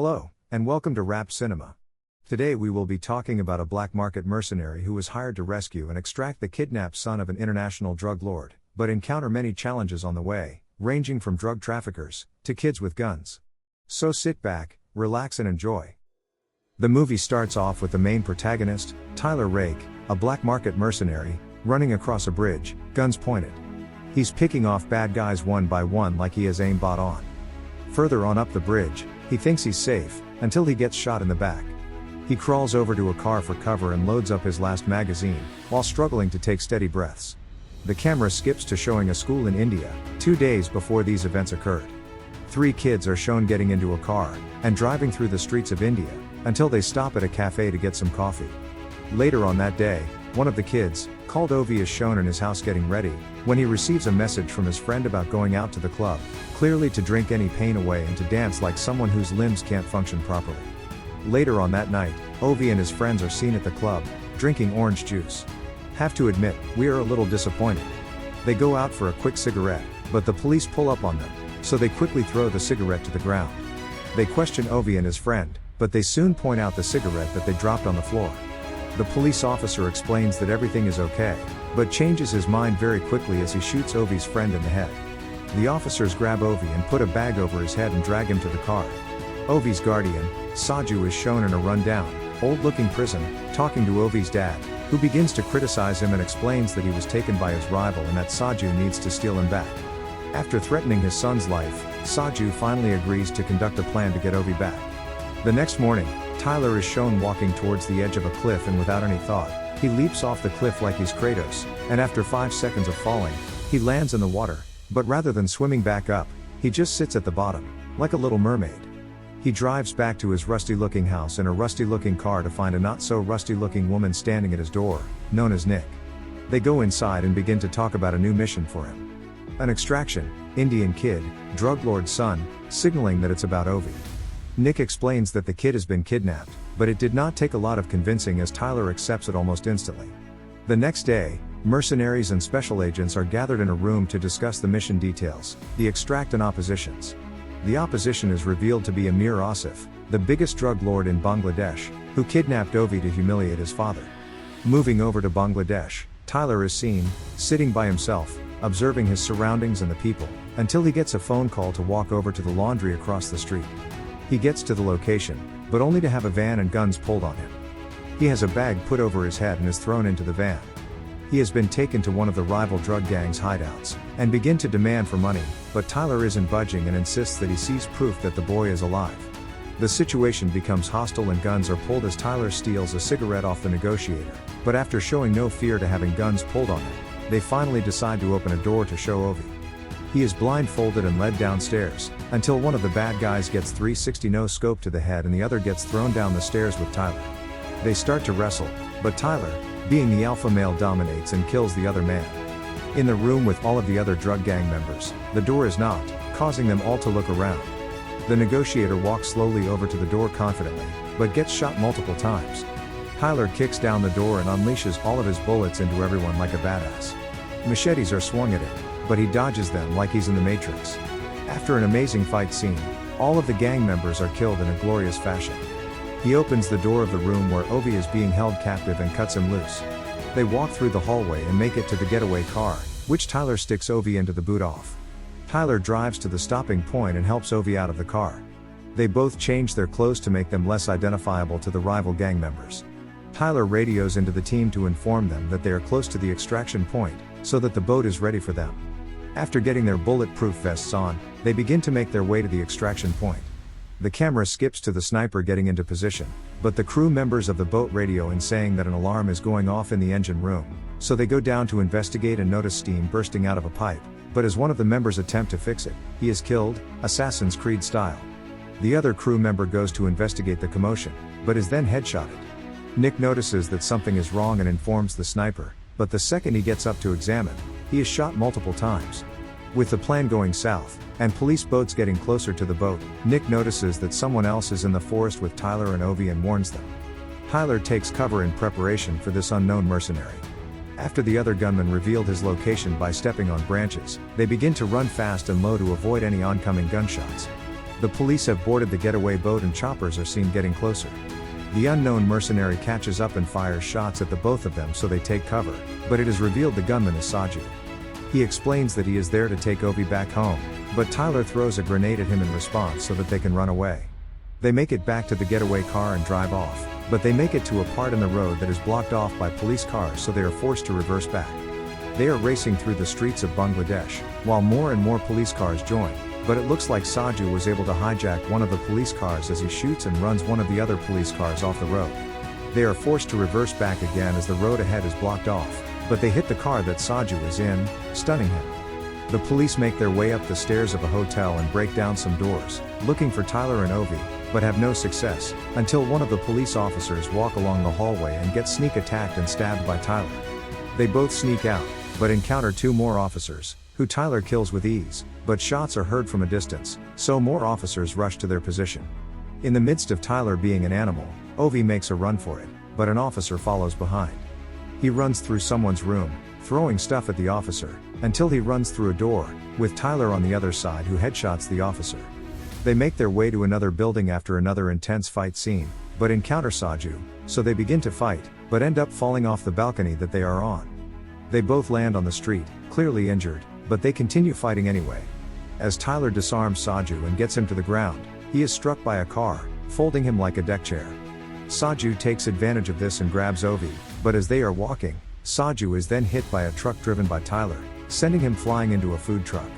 Hello, and welcome to Rap Cinema. Today we will be talking about a black market mercenary who was hired to rescue and extract the kidnapped son of an international drug lord, but encounter many challenges on the way, ranging from drug traffickers to kids with guns. So sit back, relax and enjoy. The movie starts off with the main protagonist, Tyler Rake, a black market mercenary, running across a bridge, guns pointed. He's picking off bad guys one by one like he has aimbot on. Further on up the bridge, he thinks he's safe, until he gets shot in the back. He crawls over to a car for cover and loads up his last magazine, while struggling to take steady breaths. The camera skips to showing a school in India, 2 days before these events occurred. 3 kids are shown getting into a car, and driving through the streets of India, until they stop at a cafe to get some coffee. Later on that day, one of the kids, called Ovi, is shown in his house getting ready, when he receives a message from his friend about going out to the club, clearly to drink any pain away and to dance like someone whose limbs can't function properly. Later on that night, Ovi and his friends are seen at the club, drinking orange juice. Have to admit, we are a little disappointed. They go out for a quick cigarette, but the police pull up on them, so they quickly throw the cigarette to the ground. They question Ovi and his friend, but they soon point out the cigarette that they dropped on the floor. The police officer explains that everything is okay, but changes his mind very quickly as he shoots Ovi's friend in the head. The officers grab Ovi and put a bag over his head and drag him to the car. Ovi's guardian, Saju, is shown in a rundown, old-looking prison, talking to Ovi's dad, who begins to criticize him and explains that he was taken by his rival and that Saju needs to steal him back. After threatening his son's life, Saju finally agrees to conduct a plan to get Ovi back. The next morning, Tyler is shown walking towards the edge of a cliff, and without any thought, he leaps off the cliff like he's Kratos, and after 5 seconds of falling, he lands in the water, but rather than swimming back up, he just sits at the bottom, like a little mermaid. He drives back to his rusty-looking house in a rusty-looking car to find a not-so-rusty-looking woman standing at his door, known as Nick. They go inside and begin to talk about a new mission for him. An extraction, Indian kid, drug lord's son, signaling that it's about Ovi. Nick explains that the kid has been kidnapped, but it did not take a lot of convincing as Tyler accepts it almost instantly. The next day, mercenaries and special agents are gathered in a room to discuss the mission details, the extract and oppositions. The opposition is revealed to be Amir Asif, the biggest drug lord in Bangladesh, who kidnapped Ovi to humiliate his father. Moving over to Bangladesh, Tyler is seen, sitting by himself, observing his surroundings and the people, until he gets a phone call to walk over to the laundry across the street. He gets to the location, but only to have a van and guns pulled on him. He has a bag put over his head and is thrown into the van. He has been taken to one of the rival drug gangs' hideouts, and begin to demand for money, but Tyler isn't budging and insists that he sees proof that the boy is alive. The situation becomes hostile and guns are pulled as Tyler steals a cigarette off the negotiator, but after showing no fear to having guns pulled on him, they finally decide to open a door to show Ovi. He is blindfolded and led downstairs, until one of the bad guys gets 360 no scope to the head and the other gets thrown down the stairs with Tyler. They start to wrestle, but Tyler, being the alpha male, dominates and kills the other man. In the room with all of the other drug gang members, the door is knocked, causing them all to look around. The negotiator walks slowly over to the door confidently, but gets shot multiple times. Tyler kicks down the door and unleashes all of his bullets into everyone like a badass. Machetes are swung at him, but he dodges them like he's in the Matrix. After an amazing fight scene, all of the gang members are killed in a glorious fashion. He opens the door of the room where Ovi is being held captive and cuts him loose. They walk through the hallway and make it to the getaway car, which Tyler sticks Ovi into the boot off. Tyler drives to the stopping point and helps Ovi out of the car. They both change their clothes to make them less identifiable to the rival gang members. Tyler radios into the team to inform them that they are close to the extraction point, so that the boat is ready for them. After getting their bulletproof vests on, they begin to make their way to the extraction point. The camera skips to the sniper getting into position, but the crew members of the boat radio in saying that an alarm is going off in the engine room, so they go down to investigate and notice steam bursting out of a pipe, but as one of the members attempt to fix it, he is killed, Assassin's Creed style. The other crew member goes to investigate the commotion, but is then headshotted. Nick notices that something is wrong and informs the sniper, but the second he gets up to examine, he is shot multiple times. With the plan going south, and police boats getting closer to the boat, Nick notices that someone else is in the forest with Tyler and Ovi and warns them. Tyler takes cover in preparation for this unknown mercenary. After the other gunman revealed his location by stepping on branches, they begin to run fast and low to avoid any oncoming gunshots. The police have boarded the getaway boat and choppers are seen getting closer. The unknown mercenary catches up and fires shots at the both of them so they take cover, but it is revealed the gunman is Saju. He explains that he is there to take Ovi back home, but Tyler throws a grenade at him in response so that they can run away. They make it back to the getaway car and drive off, but they make it to a part in the road that is blocked off by police cars, so they are forced to reverse back. They are racing through the streets of Bangladesh, while more and more police cars join, but it looks like Saju was able to hijack one of the police cars as he shoots and runs one of the other police cars off the road. They are forced to reverse back again as the road ahead is blocked off, but they hit the car that Saju is in, stunning him. The police make their way up the stairs of a hotel and break down some doors, looking for Tyler and Ovi, but have no success, until one of the police officers walk along the hallway and get sneak attacked and stabbed by Tyler. They both sneak out, but encounter two more officers, who Tyler kills with ease, but shots are heard from a distance, so more officers rush to their position. In the midst of Tyler being an animal, Ovi makes a run for it, but an officer follows behind. He runs through someone's room, throwing stuff at the officer, until he runs through a door, with Tyler on the other side who headshots the officer. They make their way to another building after another intense fight scene, but encounter Saju, so they begin to fight, but end up falling off the balcony that they are on. They both land on the street, clearly injured, but they continue fighting anyway. As Tyler disarms Saju and gets him to the ground, he is struck by a car, folding him like a deck chair. Saju takes advantage of this and grabs Ovi, but as they are walking, Saju is then hit by a truck driven by Tyler, sending him flying into a food truck.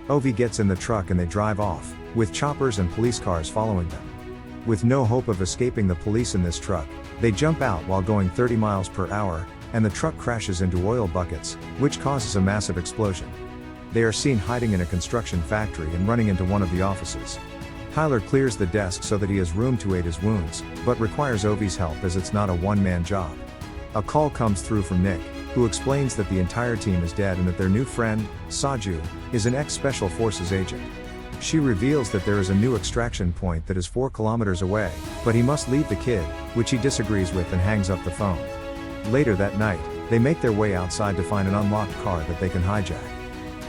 Ovi gets in the truck and they drive off, with choppers and police cars following them. With no hope of escaping the police in this truck, they jump out while going 30 miles per hour, and the truck crashes into oil buckets, which causes a massive explosion. They are seen hiding in a construction factory and running into one of the offices. Tyler clears the desk so that he has room to aid his wounds, but requires Ovi's help as it's not a one-man job. A call comes through from Nick, who explains that the entire team is dead and that their new friend, Saju, is an ex-Special Forces agent. She reveals that there is a new extraction point that is 4 kilometers away, but he must leave the kid, which he disagrees with and hangs up the phone. Later that night, they make their way outside to find an unlocked car that they can hijack.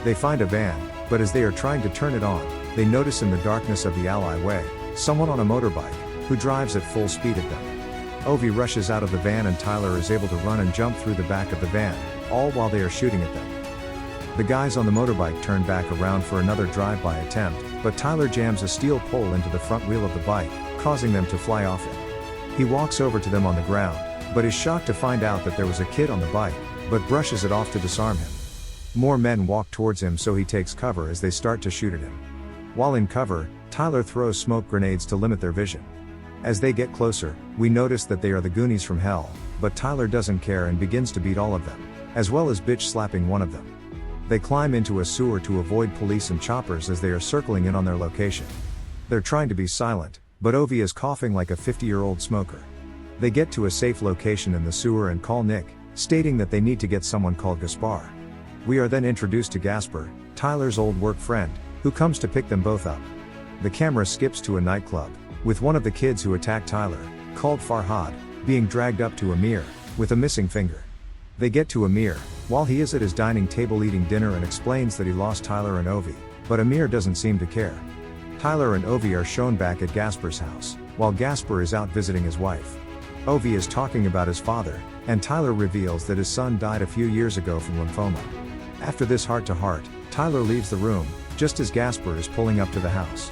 They find a van, but as they are trying to turn it on, they notice in the darkness of the alleyway, someone on a motorbike, who drives at full speed at them. Ovi rushes out of the van and Tyler is able to run and jump through the back of the van, all while they are shooting at them. The guys on the motorbike turn back around for another drive-by attempt, but Tyler jams a steel pole into the front wheel of the bike, causing them to fly off it. He walks over to them on the ground, but is shocked to find out that there was a kid on the bike, but brushes it off to disarm him. More men walk towards him, so he takes cover as they start to shoot at him. While in cover, Tyler throws smoke grenades to limit their vision. As they get closer, we notice that they are the Goonies from hell, but Tyler doesn't care and begins to beat all of them, as well as bitch slapping one of them. They climb into a sewer to avoid police and choppers as they are circling in on their location. They're trying to be silent, but Ovi is coughing like a 50-year-old smoker. They get to a safe location in the sewer and call Nick, stating that they need to get someone called Gaspar. We are then introduced to Gaspar, Tyler's old work friend, who comes to pick them both up. The camera skips to a nightclub, with one of the kids who attacked Tyler, called Farhad, being dragged up to Amir, with a missing finger. They get to Amir, while he is at his dining table eating dinner, and explains that he lost Tyler and Ovi, but Amir doesn't seem to care. Tyler and Ovi are shown back at Gaspar's house, while Gaspar is out visiting his wife. Ovi is talking about his father, and Tyler reveals that his son died a few years ago from lymphoma. After this heart-to-heart, Tyler leaves the room, just as Gaspar is pulling up to the house.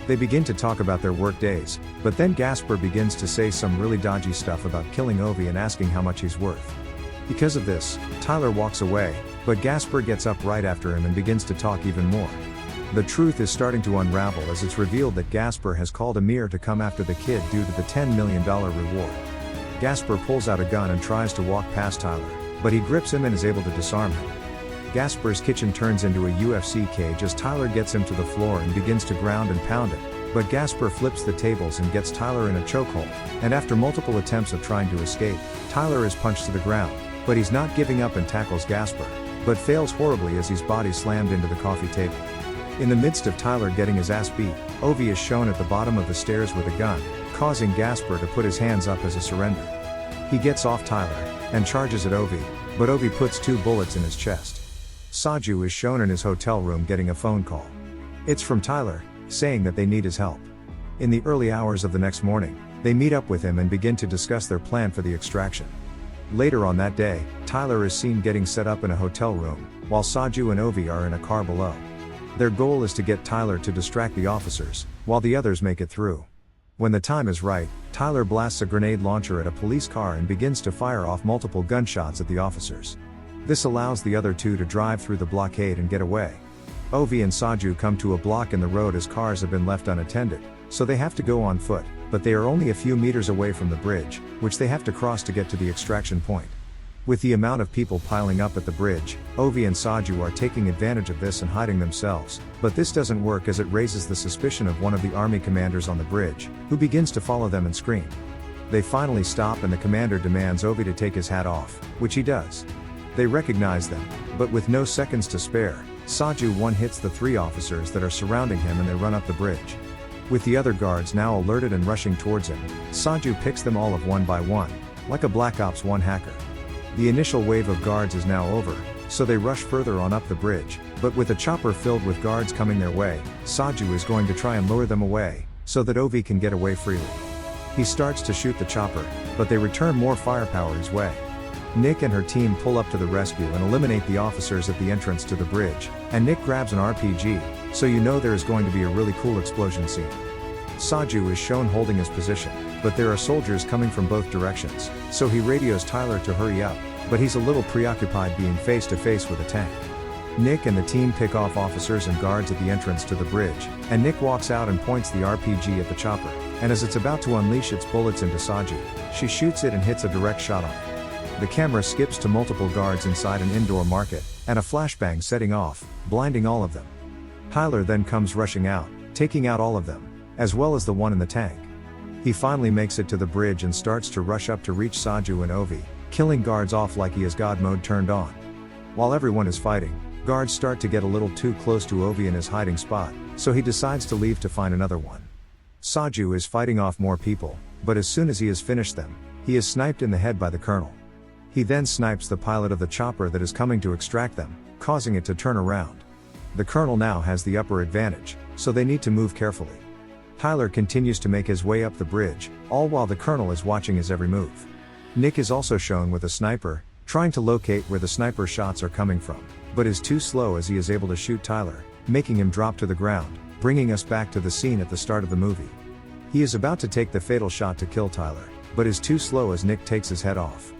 They begin to talk about their work days, but then Gaspar begins to say some really dodgy stuff about killing Ovi and asking how much he's worth. Because of this, Tyler walks away, but Gaspar gets up right after him and begins to talk even more. The truth is starting to unravel as it's revealed that Gaspar has called Amir to come after the kid due to the $10 million reward. Gaspar pulls out a gun and tries to walk past Tyler, but he grips him and is able to disarm him. Gaspar's kitchen turns into a UFC cage as Tyler gets him to the floor and begins to ground and pound him, but Gaspar flips the tables and gets Tyler in a chokehold, and after multiple attempts of trying to escape, Tyler is punched to the ground, but he's not giving up and tackles Gaspar, but fails horribly as his body slammed into the coffee table. In the midst of Tyler getting his ass beat, Ovi is shown at the bottom of the stairs with a gun, causing Gaspar to put his hands up as a surrender. He gets off Tyler, and charges at Ovi, but Ovi puts 2 bullets in his chest. Saju is shown in his hotel room getting a phone call. It's from Tyler, saying that they need his help. In the early hours of the next morning, they meet up with him and begin to discuss their plan for the extraction. Later on that day, Tyler is seen getting set up in a hotel room, while Saju and Ovi are in a car below. Their goal is to get Tyler to distract the officers, while the others make it through. When the time is right, Tyler blasts a grenade launcher at a police car and begins to fire off multiple gunshots at the officers. This allows the other two to drive through the blockade and get away. Ovi and Saju come to a block in the road as cars have been left unattended, so they have to go on foot, but they are only a few meters away from the bridge, which they have to cross to get to the extraction point. With the amount of people piling up at the bridge, Ovi and Saju are taking advantage of this and hiding themselves, but this doesn't work as it raises the suspicion of one of the army commanders on the bridge, who begins to follow them and scream. They finally stop and the commander demands Ovi to take his hat off, which he does. They recognize them, but with no seconds to spare, Saju one-hits the three officers that are surrounding him and they run up the bridge. With the other guards now alerted and rushing towards him, Saju picks them all of one by one, like a Black Ops 1 hacker. The initial wave of guards is now over, so they rush further on up the bridge, but with a chopper filled with guards coming their way, Saju is going to try and lure them away, so that Ovi can get away freely. He starts to shoot the chopper, but they return more firepower his way. Nick and her team pull up to the rescue and eliminate the officers at the entrance to the bridge, and Nick grabs an RPG, so you know there is going to be a really cool explosion scene. Saju is shown holding his position, but there are soldiers coming from both directions, so he radios Tyler to hurry up, but he's a little preoccupied being face to face with a tank. Nick and the team pick off officers and guards at the entrance to the bridge, and Nick walks out and points the RPG at the chopper, and as it's about to unleash its bullets into Saju, she shoots it and hits a direct shot on it. The camera skips to multiple guards inside an indoor market, and a flashbang setting off, blinding all of them. Tyler then comes rushing out, taking out all of them, as well as the one in the tank. He finally makes it to the bridge and starts to rush up to reach Saju and Ovi, killing guards off like he has God mode turned on. While everyone is fighting, guards start to get a little too close to Ovi in his hiding spot, so he decides to leave to find another one. Saju is fighting off more people, but as soon as he has finished them, he is sniped in the head by the colonel. He then snipes the pilot of the chopper that is coming to extract them, causing it to turn around. The colonel now has the upper advantage, so they need to move carefully. Tyler continues to make his way up the bridge, all while the colonel is watching his every move. Nick is also shown with a sniper, trying to locate where the sniper shots are coming from, but is too slow as he is able to shoot Tyler, making him drop to the ground, bringing us back to the scene at the start of the movie. He is about to take the fatal shot to kill Tyler, but is too slow as Nick takes his head off.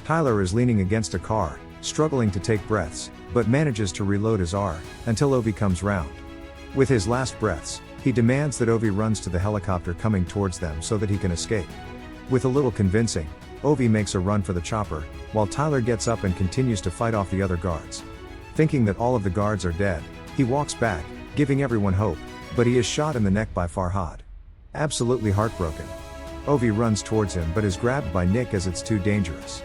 Tyler is leaning against a car, struggling to take breaths, but manages to reload his R, until Ovi comes round. With his last breaths, he demands that Ovi runs to the helicopter coming towards them so that he can escape. With a little convincing, Ovi makes a run for the chopper, while Tyler gets up and continues to fight off the other guards. Thinking that all of the guards are dead, he walks back, giving everyone hope, but he is shot in the neck by Farhad. Absolutely heartbroken. Ovi runs towards him but is grabbed by Nick as it's too dangerous.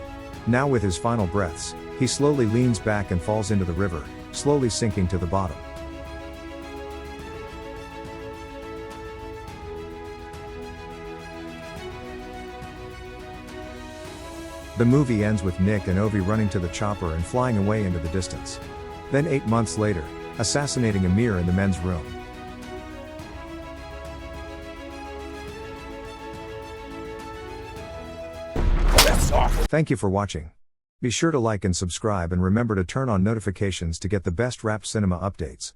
Now with his final breaths, he slowly leans back and falls into the river, slowly sinking to the bottom. The movie ends with Nick and Ovi running to the chopper and flying away into the distance. Then 8 months later, assassinating Amir in the men's room. Thank you for watching. Be sure to like and subscribe and remember to turn on notifications to get the best rap cinema updates.